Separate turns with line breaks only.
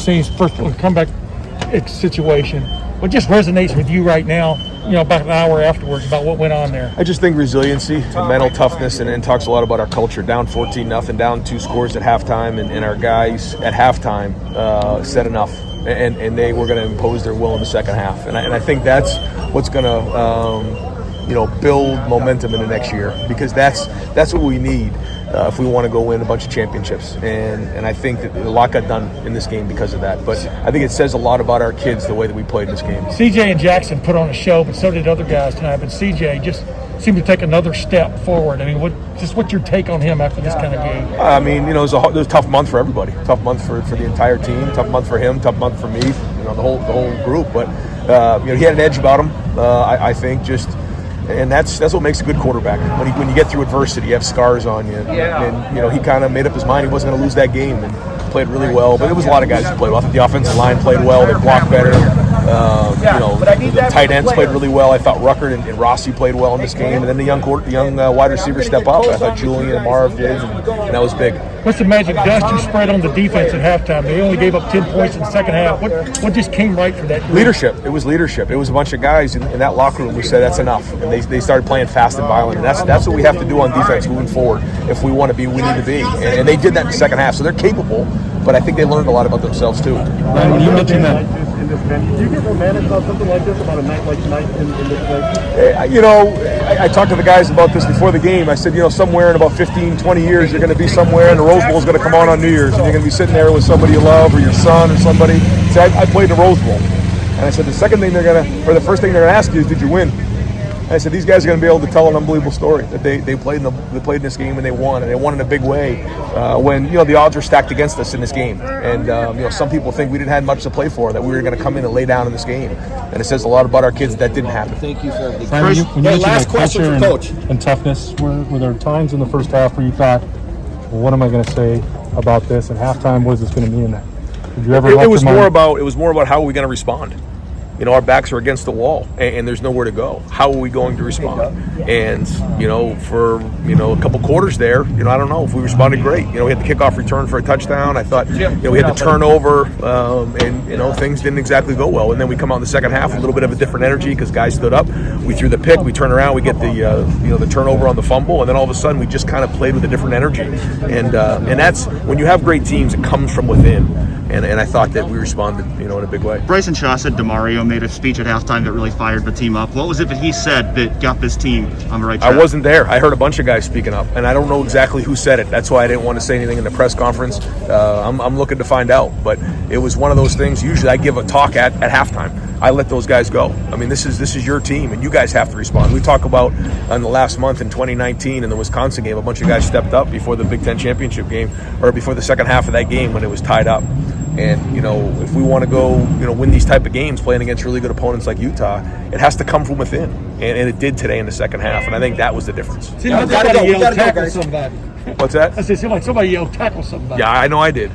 scenes, first comeback situation. What just resonates with you right now, about an hour afterwards, about what went on there?
I just think resiliency and mental toughness, and talks a lot about our culture. Down 14-0, down 2 scores at halftime, and our guys at halftime said enough, and they were going to impose their will in the second half. And I think that's what's going to build momentum in the next year, because that's what we need if we want to go win a bunch of championships. And I think that a lot got done in this game because of that. But I think it says a lot about our kids, the way that we played this game.
CJ and Jackson put on a show, but so did other guys tonight. But CJ just seemed to take another step forward. I mean, what's your take on him after this kind of game?
I mean, it was a tough month for everybody. Tough month for the entire team. Tough month for him. Tough month for me. The whole group. But he had an edge about him. I think just. And that's what makes a good quarterback. When you get through adversity, you have scars on you. And he kind of made up his mind he wasn't going to lose that game and played really well. But there was a lot of guys who played well. I think the offensive line played well. They blocked better. The tight ends played really well. I thought Rucker and Rossi played well in this game. And then the young wide receivers step up. I thought Julian and Marv did, and that was big.
What's the magic dust you spread on the defense at halftime? They only gave up 10 points in the second half. What just came right for that group?
Leadership. It was leadership. It was a bunch of guys in that locker room who said that's enough. And they started playing fast and violent. And that's what we have to do on defense moving forward if we want to be who we need to be. And they did that in the second half. So they're capable, but I think they learned a lot about themselves too.
When you mentioned that.
Do you get romantic about something like this, about a night like tonight in this place?
I talked to the guys about this before the game. I said, somewhere in about 15, 20 years, you're going to be somewhere and the Rose Bowl is going to come on New Year's, and you're going to be sitting there with somebody you love or your son or somebody. So I played the Rose Bowl. And I said, the first thing they're going to ask you is, did you win? And I said, these guys are going to be able to tell an unbelievable story that they played in this game and they won in a big way when the odds were stacked against us in this game. And some people think we didn't have much to play for, that we were going to come in and lay down in this game. And it says a lot about our kids that didn't happen.
Thank you for everything.
When you mentioned
last question for Coach.
And toughness, were there times in the first half where you thought, well, what am I going to say about this? And halftime, what is this going to mean? Did you ever?
It was more about how are we going to respond. Our backs are against the wall, and there's nowhere to go. How are we going to respond? And for a couple quarters there, I don't know if we responded great. We had the kickoff return for a touchdown. I thought we had the turnover, and things didn't exactly go well. And then we come out in the second half with a little bit of a different energy because guys stood up. We threw the pick. We turn around. We get the turnover on the fumble, and then all of a sudden we just kind of played with a different energy. And that's when you have great teams, it comes from within. And I thought that we responded, in a big way.
Bryson Shaw said DeMario made a speech at halftime that really fired the team up. What was it that he said that got this team on the right track?
I wasn't there. I heard a bunch of guys speaking up, and I don't know exactly who said it. That's why I didn't want to say anything in the press conference. I'm looking to find out. But it was one of those things. Usually I give a talk at halftime. I let those guys go. I mean, this is your team, and you guys have to respond. We talk about in the last month in 2019 in the Wisconsin game, a bunch of guys stepped up before the Big Ten championship game, or before the second half of that game when it was tied up. And, if we want to go, win these type of games playing against really good opponents like Utah, it has to come from within. And it did today in the second half. And I think that was the difference.
Seemed like somebody yelled tackle somebody.
What's that?
I said, it seemed like somebody yelled tackle somebody.
Yeah, I know I did.